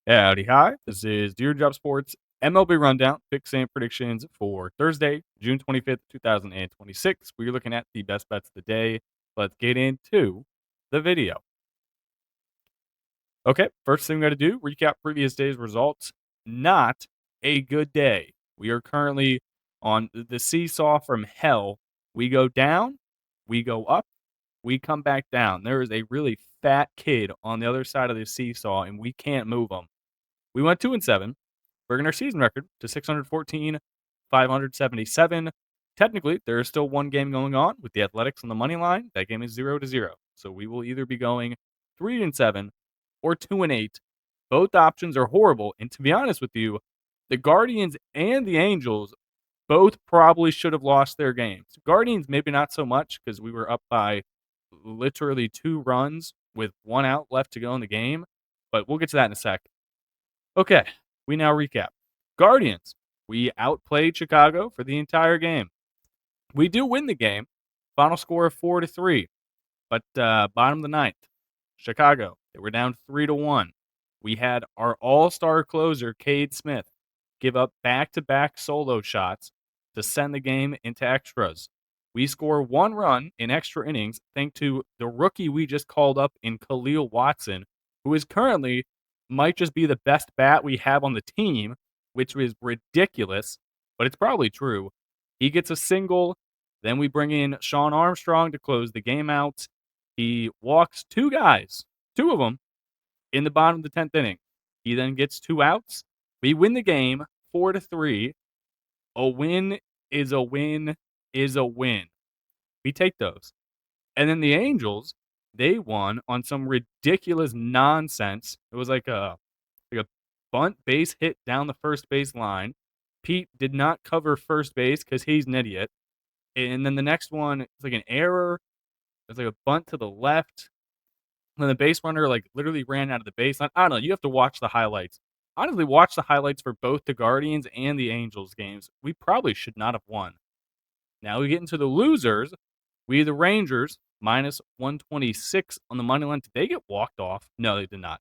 Howdy, hi. This is Deer Job Sports MLB Rundown, picks and predictions for Thursday, June 25th, 2026. We're looking at the best bets of the day. Let's get into the video. Okay, first thing we got to do, recap previous day's results. Not a good day. We are currently on the seesaw from hell. We go down, we go up, we come back down. There is a really fat kid on the other side of the seesaw, and we can't move him. We went 2-7, bringing our season record to 614, 577. Technically, there is still one game going on with the Athletics on the money line. That game is 0-0. So we will either be going 3-7 or 2-8. Both options are horrible. And to be honest with you, the Guardians and the Angels both probably should have lost their games. Guardians, maybe not so much because we were up by literally 2 runs with 1 out left to go in the game. But we'll get to that in a sec. Okay, we now recap. Guardians, we outplayed Chicago for the entire game. We do win the game. Final score of 4-3. But bottom of the ninth, Chicago, they were down 3-1. We had our all-star closer, Cade Smith, give up back-to-back solo shots to send the game into extras. We score 1 run in extra innings thanks to the rookie we just called up in Khalil Watson, who is currently might just be the best bat we have on the team, which is ridiculous, but it's probably true. He gets a single. Then we bring in Sean Armstrong to close the game out. He walks 2 guys, 2 of them, in the bottom of the 10th inning. He then gets 2 outs. We win the game 4-3. A win is a win is a win. We take those. And then the Angels, they won on some ridiculous nonsense. It was like a bunt base hit down the first base line. Pete did not cover first base because he's an idiot. And then the next one, it's like an error. It's like a bunt to the left. And then the base runner like literally ran out of the baseline. I don't know. You have to watch the highlights. Honestly, watch the highlights for both the Guardians and the Angels games. We probably should not have won. Now we get into the losers. We the Rangers minus 126 on the money line. Did they get walked off? No, they did not.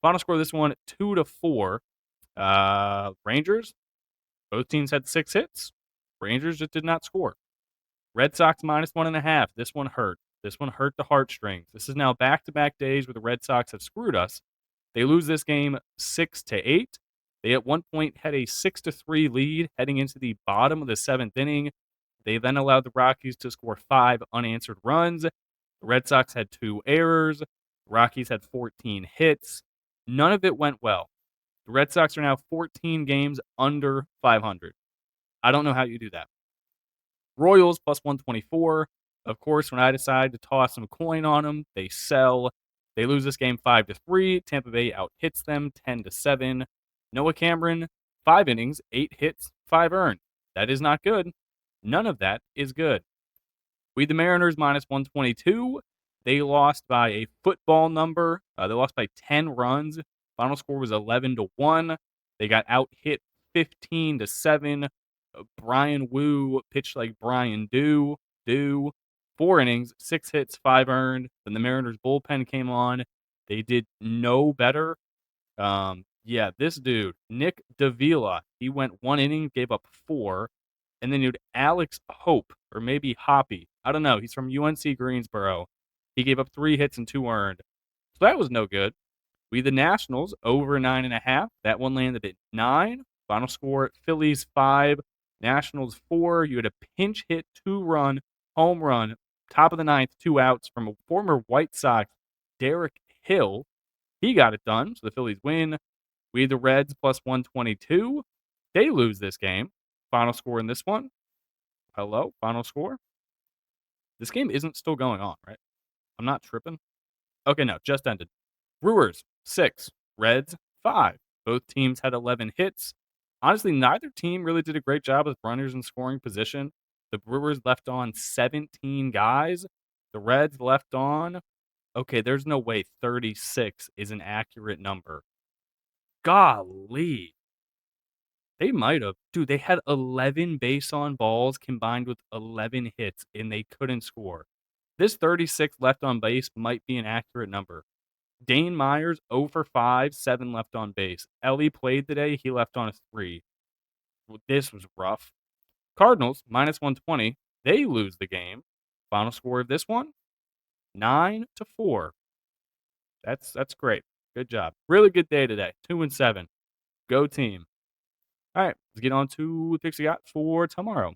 Final score of this one 2-4. Rangers. Both teams had 6 hits. Rangers just did not score. Red Sox minus 1.5. This one hurt. This one hurt the heartstrings. This is now back-to-back days where the Red Sox have screwed us. They lose this game 6-8. They at one point had a 6-3 lead heading into the bottom of the 7th inning. They then allowed the Rockies to score 5 unanswered runs. The Red Sox had 2 errors. The Rockies had 14 hits. None of it went well. The Red Sox are now 14 games under 500. I don't know how you do that. Royals plus 124. Of course, when I decide to toss some coin on them, they sell. They lose this game 5-3. Tampa Bay out hits them 10-7. Noah Cameron, 5 innings, 8 hits, 5 earned. That is not good. None of that is good. We the Mariners minus 122. They lost by a football number. They lost by 10 runs. Final score was 11-1. They got out hit 15-7. Brian Wu pitched like Brian Do. 4 innings, 6 hits, 5 earned. Then the Mariners bullpen came on. They did no better. This dude, Nick Davila, he went 1 inning, gave up 4. And then you had Alex Hope, or maybe Hoppy. I don't know. He's from UNC Greensboro. He gave up 3 hits and 2 earned. So that was no good. We the Nationals over 9.5. That one landed at 9. Final score, Phillies 5, Nationals 4. You had a pinch hit 2-run home run, top of the 9th, 2 outs from a former White Sox, Derek Hill. He got it done, so the Phillies win. We the Reds plus 122. They lose this game. Final score in this one. Hello, final score. This game isn't still going on, right? I'm not tripping. Okay, no, just ended. Brewers 6, Reds 5. Both teams had 11 hits. Honestly, neither team really did a great job with runners in scoring position. The Brewers left on 17 guys. The Reds left on, okay, there's no way 36 is an accurate number. Golly. They might have. Dude, they had 11 base on balls combined with 11 hits, and they couldn't score. This 36 left on base might be an accurate number. Dane Myers 0 for 5, 7 left on base. Ellie played today, he left on a 3. Well, this was rough. Cardinals -120, they lose the game. Final score of this one, 9-4. That's great. Good job. Really good day today. 2 and 7. Go team. All right, let's get on to the picks we got for tomorrow.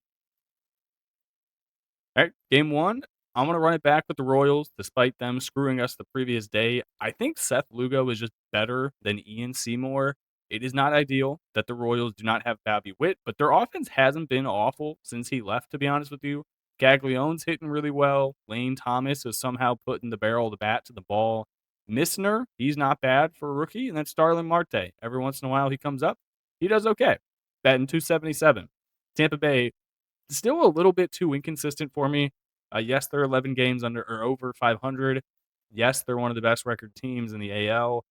All right, game one, I'm gonna run it back with the Royals, despite them screwing us the previous day. I think Seth Lugo is just better than Ian Seymour. It is not ideal that the Royals do not have Bobby Witt, but their offense hasn't been awful since he left, to be honest with you. Gaglione's hitting really well. Lane Thomas is somehow putting the barrel of the bat to the ball. Missner, he's not bad for a rookie. And then Starlin Marte. Every once in a while he comes up. He does okay. Batting 277. Tampa Bay, still a little bit too inconsistent for me. Yes, they're 11 games under or over 500. Yes, they're one of the best record teams in the AL.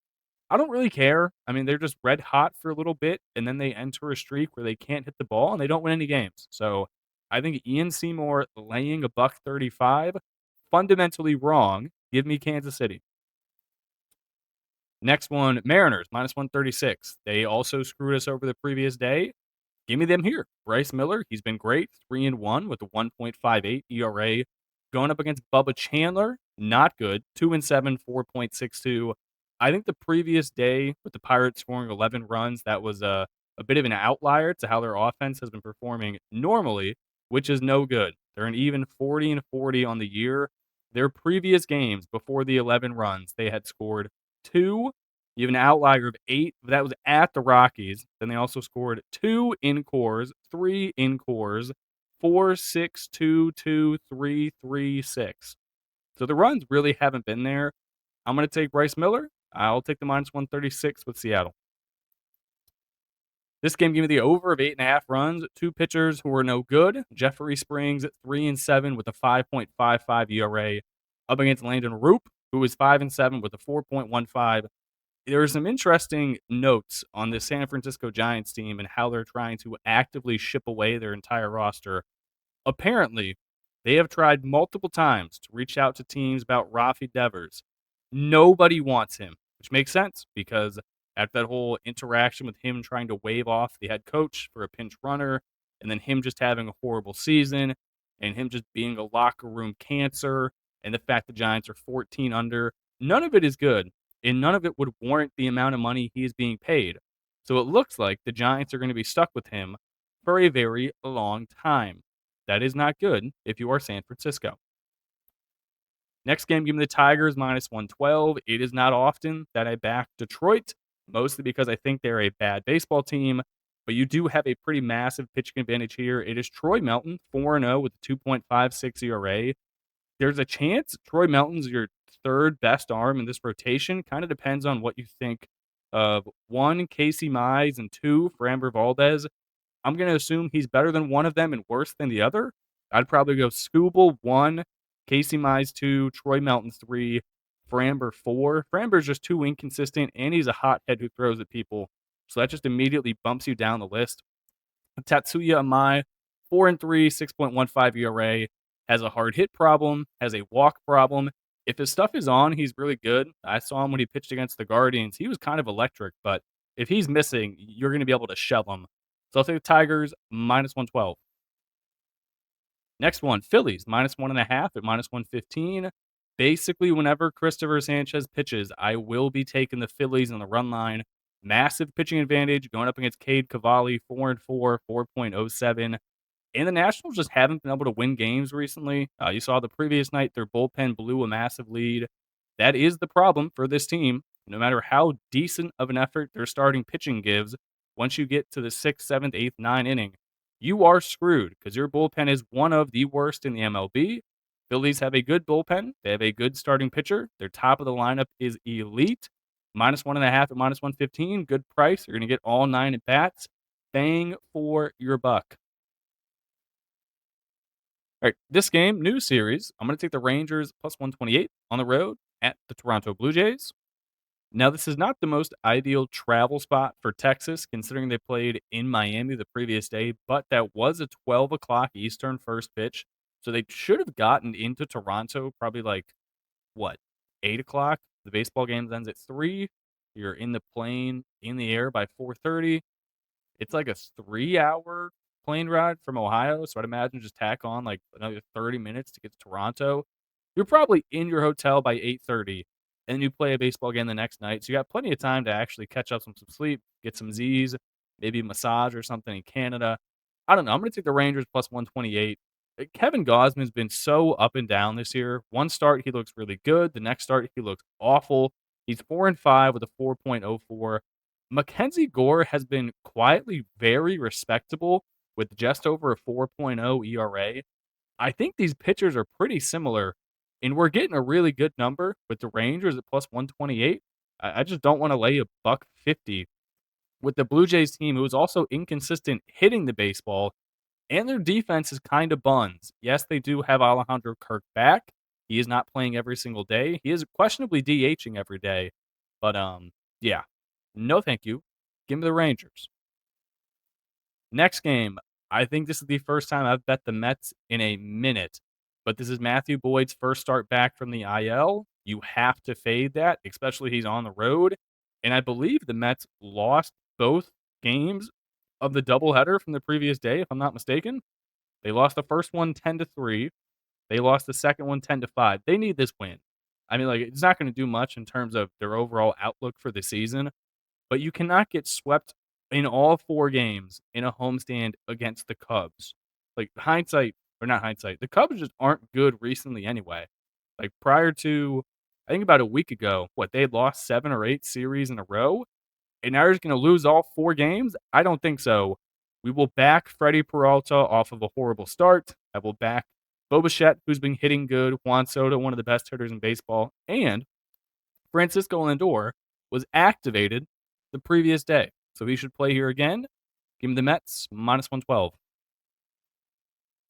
I don't really care. I mean, they're just red hot for a little bit, and then they enter a streak where they can't hit the ball and they don't win any games. So I think Ian Seymour laying a buck 35, fundamentally wrong. Give me Kansas City. Next one, Mariners -136. They also screwed us over the previous day. Give me them here. Bryce Miller, he's been great, 3-1 with a 1.58 ERA. Going up against Bubba Chandler, not good, 2-7, 4.62. I think the previous day with the Pirates scoring 11 runs, that was a bit of an outlier to how their offense has been performing normally, which is no good. They're an even 40-40 on the year. Their previous games before the 11 runs, they had scored two. You have an outlier of 8, but that was at the Rockies. Then they also scored 2 in Coors, 3 in Coors, 4, 6, 2, 2, 3, 3, 6. So the runs really haven't been there. I'm going to take Bryce Miller. I'll take the -136 with Seattle. This game gave me the over of 8.5 runs. Two pitchers who were no good. Jeffrey Springs at 3-7 with a 5.55 ERA, up against Landon Roop, who is 5-7 with a 4.15. There are some interesting notes on the San Francisco Giants team and how they're trying to actively ship away their entire roster. Apparently, they have tried multiple times to reach out to teams about Rafi Devers. Nobody wants him, which makes sense because after that whole interaction with him trying to wave off the head coach for a pinch runner, and then him just having a horrible season, and him just being a locker room cancer, and the fact the Giants are 14 under, none of it is good, and none of it would warrant the amount of money he is being paid. So it looks like the Giants are going to be stuck with him for a very long time. That is not good if you are San Francisco. Next game, give me the Tigers -112. It is not often that I back Detroit, mostly because I think they're a bad baseball team, but you do have a pretty massive pitching advantage here. It is Troy Melton, 4-0 with a 2.56 ERA. There's a chance Troy Melton's your third best arm in this rotation. Kind of depends on what you think of one, Casey Mize, and two, Framber Valdez. I'm going to assume he's better than one of them and worse than the other. I'd probably go Scooble 1, Casey Mize 2, Troy Melton 3, Framber 4. Framber's just too inconsistent, and he's a hothead who throws at people. So that just immediately bumps you down the list. Tatsuya Amai, 4-3, 6.15 ERA, has a hard hit problem, has a walk problem. If his stuff is on, he's really good. I saw him when he pitched against the Guardians. He was kind of electric, but if he's missing, you're going to be able to shell him. So I'll take the Tigers -112. Next one, Phillies -1.5 at -115. Basically, whenever Christopher Sanchez pitches, I will be taking the Phillies on the run line. Massive pitching advantage going up against Cade Cavalli, 4-4, 4.07. And the Nationals just haven't been able to win games recently. You saw the previous night, their bullpen blew a massive lead. That is the problem for this team. No matter how decent of an effort their starting pitching gives, once you get to the 6th, 7th, 8th, 9th inning, you are screwed because your bullpen is one of the worst in the MLB. Phillies have a good bullpen. They have a good starting pitcher. Their top of the lineup is elite. -1.5 at -115. Good price. You're going to get all 9 at bats. Bang for your buck. All right, this game, new series. I'm going to take the Rangers +128 on the road at the Toronto Blue Jays. Now, this is not the most ideal travel spot for Texas, considering they played in Miami the previous day, but that was a 12 o'clock Eastern first pitch. So they should have gotten into Toronto probably like, what, 8 o'clock? The baseball game ends at 3. You're in the plane in the air by 4:30. It's like a 3-hour plane ride from Ohio, so I'd imagine just tack on, like, another 30 minutes to get to Toronto. You're probably in your hotel by 8:30, and then you play a baseball game the next night, so you got plenty of time to actually catch up some sleep, get some Z's, maybe a massage or something in Canada. I don't know, I'm gonna take the Rangers plus 128. Kevin Gausman's been so up and down this year. One start, he looks really good. The next start, he looks awful. He's 4 and 5 with a 4.04. Mackenzie Gore has been quietly very respectable with just over a 4.0 ERA. I think these pitchers are pretty similar, and we're getting a really good number with the Rangers at plus 128. I just don't want to lay a buck 50 with the Blue Jays team, who is also inconsistent hitting the baseball, and their defense is kind of buns. Yes, they do have Alejandro Kirk back. He is not playing every single day. He is questionably DHing every day, but yeah, no, thank you. Give me the Rangers. Next game, I think this is the first time I've bet the Mets in a minute, but this is Matthew Boyd's first start back from the IL. You have to fade that, especially he's on the road. And I believe the Mets lost both games of the doubleheader from the previous day, if I'm not mistaken. They lost the first one 10-3. They lost the second one 10-5. They need this win. I mean, like, it's not going to do much in terms of their overall outlook for the season, but you cannot get swept in all 4 games in a homestand against the Cubs. Like, hindsight or not hindsight, the Cubs just aren't good recently anyway. Like, prior to, I think about a week ago, what, they had lost 7 or 8 series in a row, and now you're just gonna lose all 4 games? I don't think so. We will back Freddie Peralta off of a horrible start. I will back Bo Bichette, who's been hitting good, Juan Soto, one of the best hitters in baseball, and Francisco Lindor was activated the previous day, so he should play here again. Give me the Mets, minus 112.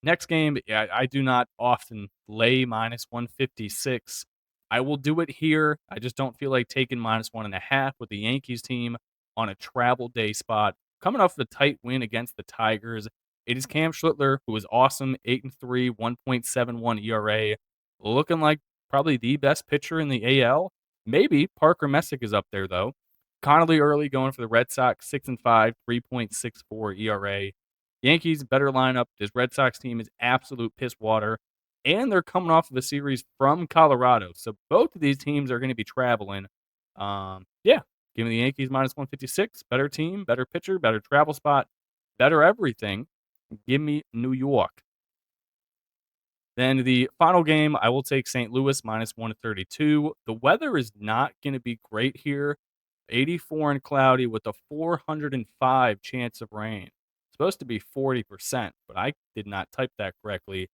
Next game, yeah, I do not often lay minus 156. I will do it here. I just don't feel like taking minus 1.5 with the Yankees team on a travel day spot. Coming off of a tight win against the Tigers, it is Cam Schlittler, who is awesome, 8-3, 1.71 ERA, looking like probably the best pitcher in the AL. Maybe Parker Messick is up there, though. Connolly early going for the Red Sox, 6-5, 3.64 ERA. Yankees better lineup. This Red Sox team is absolute piss water, and they're coming off of a series from Colorado. So both of these teams are going to be traveling. Yeah, give me the Yankees minus 156. Better team, better pitcher, better travel spot, better everything. Give me New York. Then the final game, I will take St. Louis minus 132. The weather is not going to be great here. 84 and cloudy with a 405 chance of rain. Supposed to be 40%, but I did not type that correctly.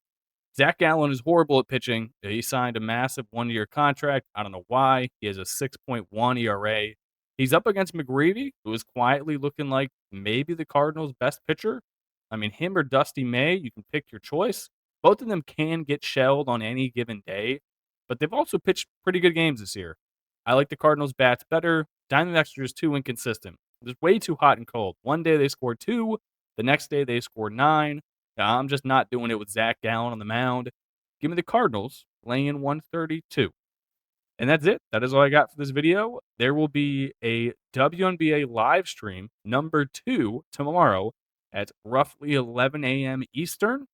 Zach Gallen is horrible at pitching. He signed a massive 1-year contract. I don't know why. He has a 6.1 ERA. He's up against McGreevy, who is quietly looking like maybe the Cardinals' best pitcher. I mean, him or Dusty May, you can pick your choice. Both of them can get shelled on any given day, but they've also pitched pretty good games this year. I like the Cardinals' bats better. Diamondbacks are just too inconsistent. It's way too hot and cold. One day they score 2, the next day they score 9. I'm just not doing it with Zach Gallen on the mound. Give me the Cardinals laying 132. And that's it. That is all I got for this video. There will be a WNBA live stream number 2 tomorrow at roughly 11 a.m. Eastern.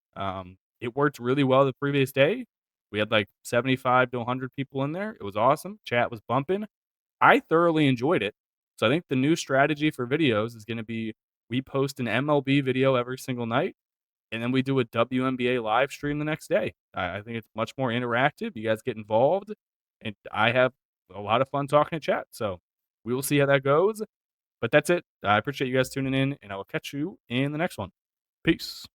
It worked really well the previous day. We had like 75 to 100 people in there. It was awesome. Chat was bumping. I thoroughly enjoyed it. So I think the new strategy for videos is going to be we post an MLB video every single night, and then we do a WNBA live stream the next day. I think it's much more interactive. You guys get involved, and I have a lot of fun talking to chat. So we will see how that goes. But that's it. I appreciate you guys tuning in, and I will catch you in the next one. Peace.